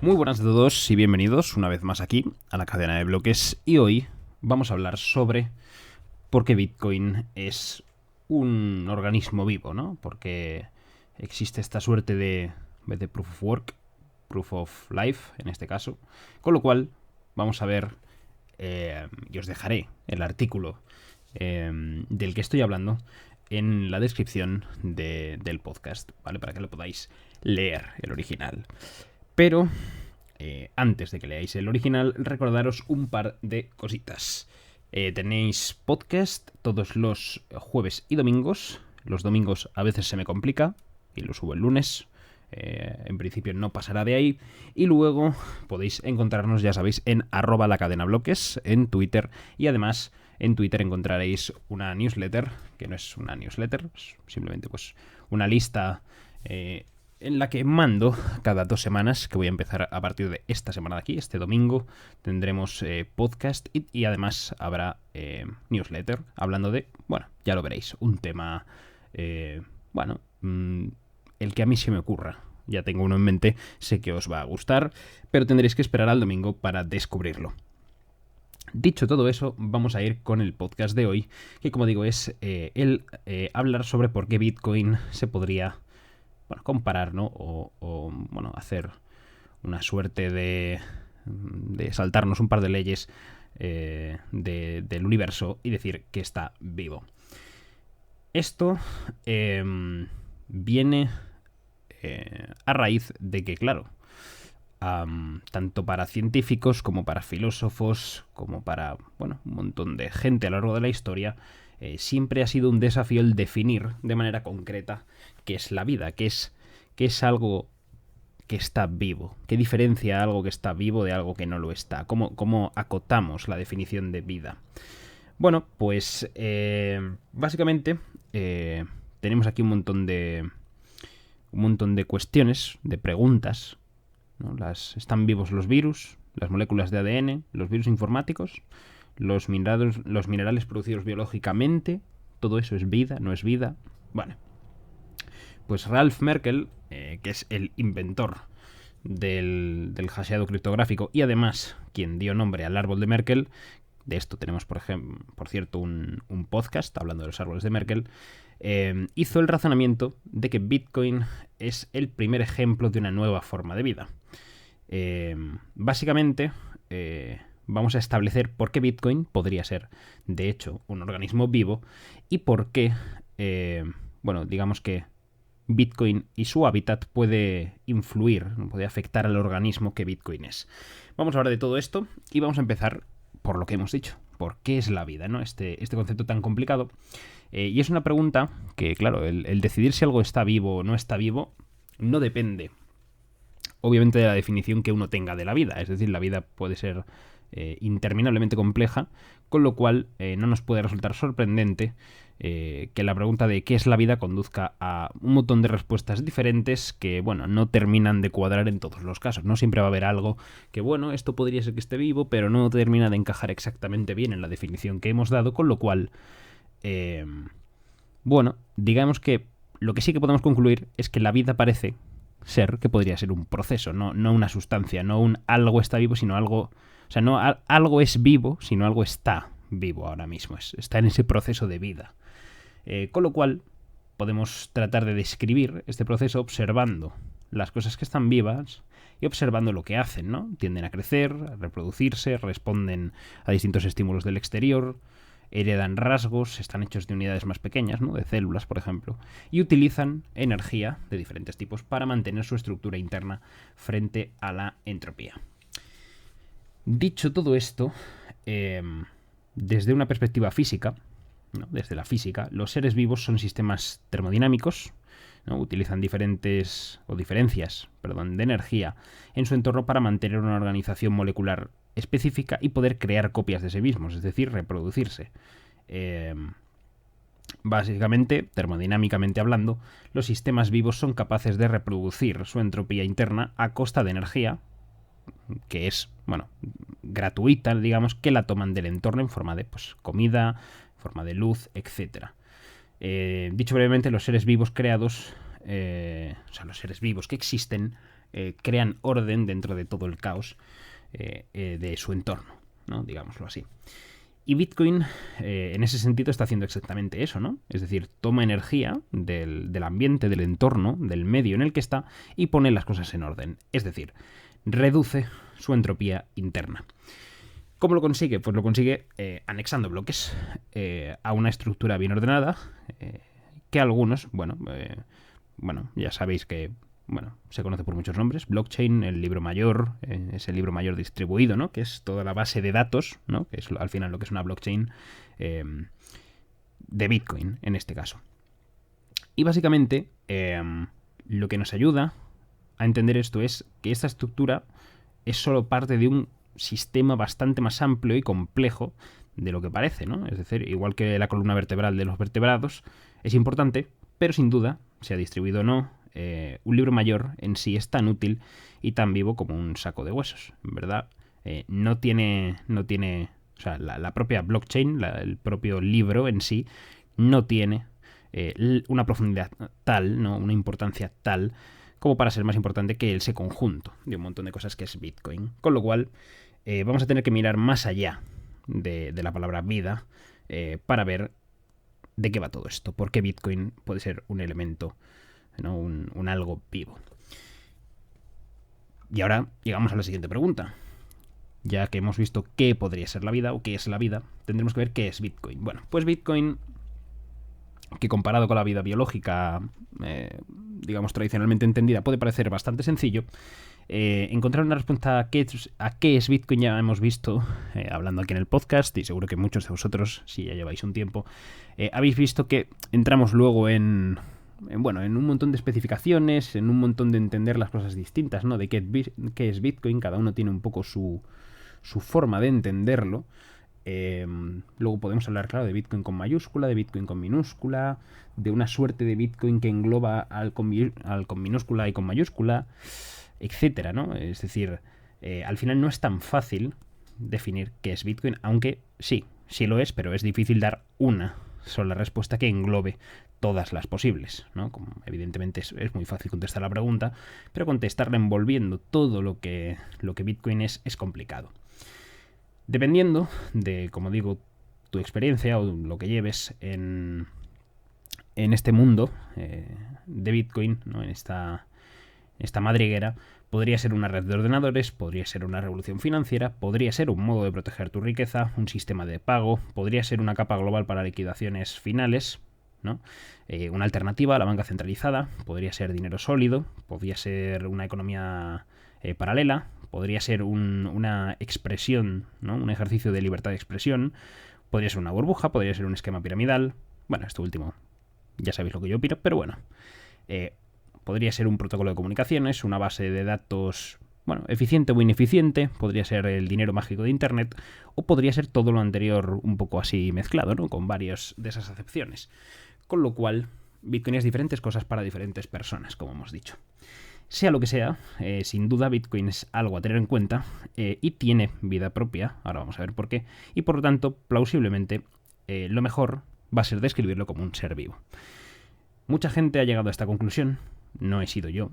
Muy buenas a todos y bienvenidos una vez más aquí a la cadena de bloques, y hoy vamos a hablar sobre por qué Bitcoin es un organismo vivo, ¿no? Porque existe esta suerte de Proof of Work, Proof of Life en este caso, con lo cual vamos a ver y os dejaré el artículo del que estoy hablando en la descripción del podcast, ¿vale? Para que lo podáis leer, el original. Pero antes de que leáis el original, recordaros un par de cositas. Tenéis podcast todos los jueves y domingos. Los domingos a veces se me complica y lo subo el lunes. En principio no pasará de ahí. Y luego podéis encontrarnos, ya sabéis, en @lacadenabloques en Twitter. Y además en Twitter encontraréis una newsletter, que no es una newsletter, es simplemente pues una lista en la que mando cada 2 semanas, que voy a empezar a partir de esta semana de aquí, este domingo. Tendremos podcast y además habrá newsletter hablando de, bueno, ya lo veréis, un tema, el que a mí se me ocurra. Ya tengo uno en mente, sé que os va a gustar, pero tendréis que esperar al domingo para descubrirlo. Dicho todo eso, vamos a ir con el podcast de hoy, que como digo es hablar sobre por qué Bitcoin se podría comparar, ¿no? O hacer una suerte de saltarnos un par de leyes del universo y decir que está vivo. Esto viene a raíz de que, claro, tanto para científicos como para filósofos, como para un montón de gente a lo largo de la historia, siempre ha sido un desafío el definir de manera concreta qué es la vida, qué es algo que está vivo, qué diferencia algo que está vivo de algo que no lo está, cómo acotamos la definición de vida. Bueno, pues básicamente tenemos aquí un montón de cuestiones, de preguntas, ¿no? ¿Están vivos los virus, las moléculas de ADN, los virus informáticos, los minerales producidos biológicamente? ¿Todo eso es vida? ¿No es vida? Bueno, pues Ralph Merkle, que es el inventor del hasheado criptográfico y además quien dio nombre al árbol de Merkle, de esto tenemos por cierto un podcast hablando de los árboles de Merkle, hizo el razonamiento de que Bitcoin es el primer ejemplo de una nueva forma de vida. Básicamente vamos a establecer por qué Bitcoin podría ser de hecho un organismo vivo y por qué digamos que Bitcoin y su hábitat puede influir, puede afectar al organismo que Bitcoin es. Vamos a hablar de todo esto y vamos a empezar por lo que hemos dicho. ¿Por qué es la vida, ¿no? Este concepto tan complicado. Y es una pregunta que, claro, el decidir si algo está vivo o no está vivo no depende, obviamente, de la definición que uno tenga de la vida. Es decir, la vida puede ser interminablemente compleja, con lo cual no nos puede resultar sorprendente que la pregunta de qué es la vida conduzca a un montón de respuestas diferentes que, no terminan de cuadrar en todos los casos. No siempre va a haber algo que, esto podría ser que esté vivo, pero no termina de encajar exactamente bien en la definición que hemos dado, con lo cual, digamos que lo que sí que podemos concluir es que la vida parece ser que podría ser un proceso, no una sustancia, no un algo está vivo, sino algo... O sea, no algo es vivo, sino algo está vivo ahora mismo, está en ese proceso de vida. Con lo cual, podemos tratar de describir este proceso observando las cosas que están vivas y observando lo que hacen, ¿no? Tienden a crecer, a reproducirse, responden a distintos estímulos del exterior, heredan rasgos, están hechos de unidades más pequeñas, ¿no? De células, por ejemplo, y utilizan energía de diferentes tipos para mantener su estructura interna frente a la entropía. Dicho todo esto, desde una perspectiva física, ¿no? Desde la física, los seres vivos son sistemas termodinámicos, ¿no? Utilizan diferencias de energía en su entorno para mantener una organización molecular específica y poder crear copias de sí mismos, es decir, reproducirse. Básicamente, termodinámicamente hablando, los sistemas vivos son capaces de reproducir su entropía interna a costa de energía, que es, gratuita, digamos, que la toman del entorno en forma de comida, en forma de luz, etc. Dicho brevemente, los seres vivos creados, los seres vivos que existen, crean orden dentro de todo el caos de su entorno, ¿no? Digámoslo así. Y Bitcoin, en ese sentido, está haciendo exactamente eso, ¿no? Es decir, toma energía del ambiente, del entorno, del medio en el que está y pone las cosas en orden. Es decir, reduce su entropía interna. ¿Cómo lo consigue? Pues lo consigue anexando bloques a una estructura bien ordenada, que algunos, bueno, ya sabéis que se conoce por muchos nombres. Blockchain, el libro mayor, es el libro mayor distribuido, ¿no? Que es toda la base de datos, ¿no? Que es al final lo que es una blockchain de Bitcoin, en este caso. Y básicamente, lo que nos ayuda a entender esto es que esta estructura es solo parte de un sistema bastante más amplio y complejo de lo que parece, ¿no? Es decir, igual que la columna vertebral de los vertebrados, es importante, pero sin duda, sea distribuido o no, un libro mayor en sí es tan útil y tan vivo como un saco de huesos, en verdad. No tiene, o sea, la propia blockchain, el propio libro en sí, no tiene una profundidad tal, ¿no? Una importancia tal como para ser más importante que ese conjunto de un montón de cosas que es Bitcoin. Con lo cual, vamos a tener que mirar más allá de la palabra vida para ver de qué va todo esto. ¿Por qué Bitcoin puede ser un elemento, ¿no? un algo vivo? Y ahora llegamos a la siguiente pregunta. Ya que hemos visto qué podría ser la vida o qué es la vida, tendremos que ver qué es Bitcoin. Bueno, pues Bitcoin, que comparado con la vida biológica, digamos tradicionalmente entendida, puede parecer bastante sencillo, encontrar una respuesta a qué es Bitcoin ya hemos visto hablando aquí en el podcast, y seguro que muchos de vosotros, si ya lleváis un tiempo, habéis visto que entramos luego en un montón de especificaciones, en un montón de entender las cosas distintas, ¿no? De qué es Bitcoin, cada uno tiene un poco su forma de entenderlo. Luego podemos hablar, claro, de Bitcoin con mayúscula, de Bitcoin con minúscula, de una suerte de Bitcoin que engloba al con minúscula y con mayúscula, etcétera, ¿no? Es decir, al final no es tan fácil definir qué es Bitcoin, aunque sí lo es, pero es difícil dar una sola respuesta que englobe todas las posibles, ¿no? Como evidentemente es muy fácil contestar la pregunta, pero contestarla envolviendo todo lo que Bitcoin es complicado. Dependiendo de, como digo, tu experiencia o lo que lleves en este mundo de Bitcoin, ¿no? En esta madriguera, podría ser una red de ordenadores, podría ser una revolución financiera, podría ser un modo de proteger tu riqueza, un sistema de pago, podría ser una capa global para liquidaciones finales, ¿no? Una alternativa a la banca centralizada, podría ser dinero sólido, podría ser una economía paralela, podría ser una expresión, ¿no? Un ejercicio de libertad de expresión, podría ser una burbuja, podría ser un esquema piramidal. Bueno, esto último ya sabéis lo que yo opino, pero bueno. Podría ser un protocolo de comunicaciones, una base de datos, eficiente o ineficiente, podría ser el dinero mágico de Internet, o podría ser todo lo anterior un poco así mezclado, ¿no? Con varias de esas acepciones. Con lo cual, Bitcoin es diferentes cosas para diferentes personas, como hemos dicho. Sea lo que sea, sin duda Bitcoin es algo a tener en cuenta y tiene vida propia, ahora vamos a ver por qué, y por lo tanto, plausiblemente, lo mejor va a ser describirlo como un ser vivo. Mucha gente ha llegado a esta conclusión, no he sido yo.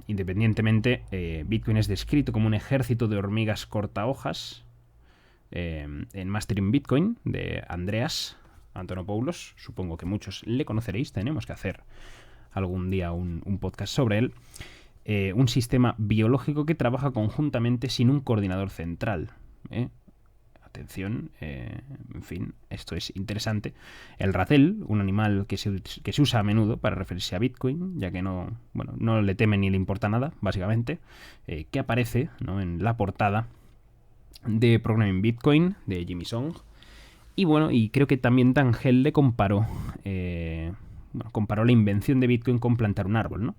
Independientemente, Bitcoin es descrito como un ejército de hormigas cortahojas en Mastering Bitcoin de Andreas Antonopoulos. Supongo que muchos le conoceréis, tenemos que hacer algún día un podcast sobre él. Un sistema biológico que trabaja conjuntamente sin un coordinador central. Atención, en fin, esto es interesante. El ratel, un animal que se usa a menudo para referirse a Bitcoin, ya que no le teme ni le importa nada, básicamente, que aparece, ¿no? En la portada de Programming Bitcoin de Jimmy Song. Y creo que también Dan Held le comparó la invención de Bitcoin con plantar un árbol, ¿no?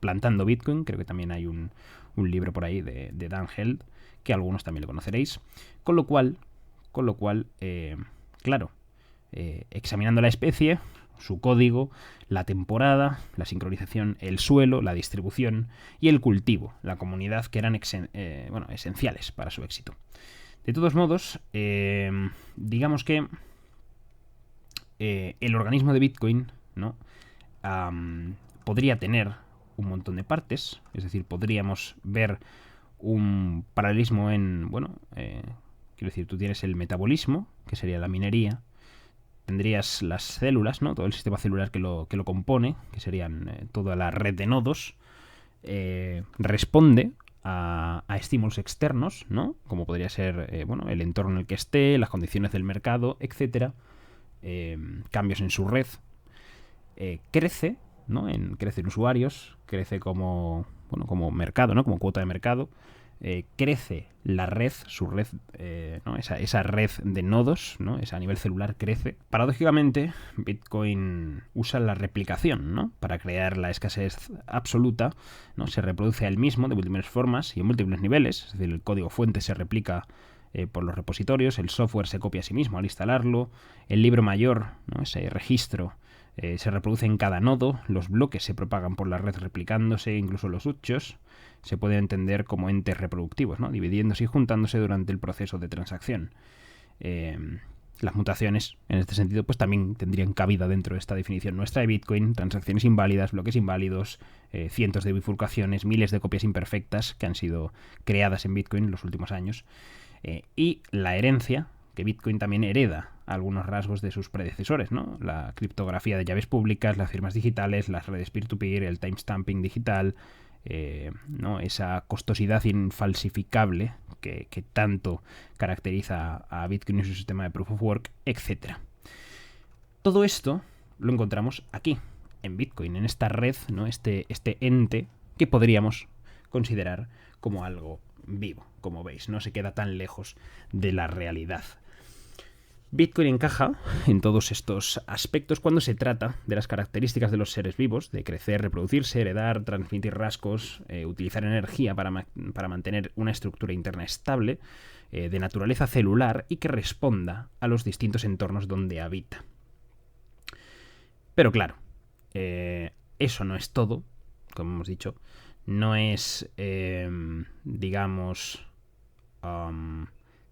Plantando Bitcoin, creo que también hay un libro por ahí de Dan Held, que algunos también lo conoceréis. Con lo cual, claro, examinando la especie, su código, la temporada, la sincronización, el suelo, la distribución y el cultivo, la comunidad, que eran esenciales para su éxito. De todos modos, digamos que el organismo de Bitcoin, ¿no? Podría tener un montón de partes, es decir, podríamos ver un paralelismo en, quiero decir, tú tienes el metabolismo, que sería la minería, tendrías las células, ¿no? Todo el sistema celular que lo compone, que serían toda la red de nodos, responde a estímulos externos, ¿no? Como podría ser el entorno en el que esté, las condiciones del mercado, etcétera, cambios en su red, crece, ¿no? Crece en usuarios, crece como mercado, ¿no? Como cuota de mercado. Crece la red, su red, ¿no? esa red de nodos, ¿no? Esa a nivel celular crece. Paradójicamente, Bitcoin usa la replicación, ¿no? Para crear la escasez absoluta, ¿no? Se reproduce a él mismo de múltiples formas y en múltiples niveles. Es decir, el código fuente se replica por los repositorios, el software se copia a sí mismo al instalarlo, el libro mayor, ¿no? Ese registro, se reproduce en cada nodo, los bloques se propagan por la red replicándose, incluso los hachos se pueden entender como entes reproductivos, ¿no? Dividiéndose y juntándose durante el proceso de transacción. Las mutaciones, en este sentido, pues también tendrían cabida dentro de esta definición nuestra de Bitcoin: transacciones inválidas, bloques inválidos, cientos de bifurcaciones, miles de copias imperfectas que han sido creadas en Bitcoin en los últimos años, y la herencia, que Bitcoin también hereda algunos rasgos de sus predecesores, ¿no? La criptografía de llaves públicas, las firmas digitales, las redes peer-to-peer, el timestamping digital, ¿no? Esa costosidad infalsificable que tanto caracteriza a Bitcoin y su sistema de Proof of Work, etc. Todo esto lo encontramos aquí, en Bitcoin, en esta red, ¿no? Este ente que podríamos considerar como algo vivo. Como veis, no se queda tan lejos de la realidad. Bitcoin encaja en todos estos aspectos cuando se trata de las características de los seres vivos, de crecer, reproducirse, heredar, transmitir rasgos, utilizar energía para mantener una estructura interna estable, de naturaleza celular y que responda a los distintos entornos donde habita. Pero claro, eso no es todo, como hemos dicho. No es,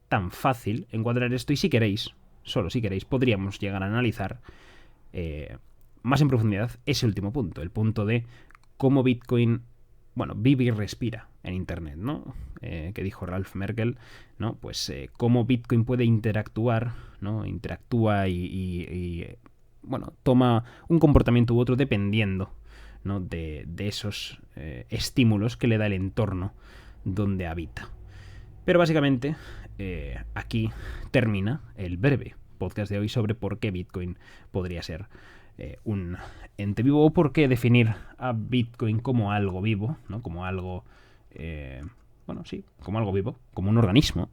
tan fácil encuadrar esto, y si queréis, solo si queréis, podríamos llegar a analizar más en profundidad ese último punto, el punto de cómo Bitcoin, vive y respira en Internet, ¿no? Que dijo Ralph Merkel, ¿no? Pues cómo Bitcoin puede interactuar, ¿no? Interactúa y toma un comportamiento u otro dependiendo, ¿no? de esos estímulos que le da el entorno donde habita. Pero básicamente aquí termina el breve podcast de hoy sobre por qué Bitcoin podría ser un ente vivo, o por qué definir a Bitcoin como algo vivo, ¿no? Como algo, como algo vivo, como un organismo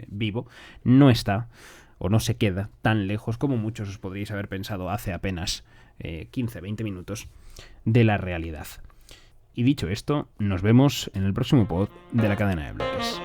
vivo, no está o no se queda tan lejos como muchos os podríais haber pensado hace apenas 15-20 minutos de la realidad. Y dicho esto, nos vemos en el próximo pod de la cadena de bloques.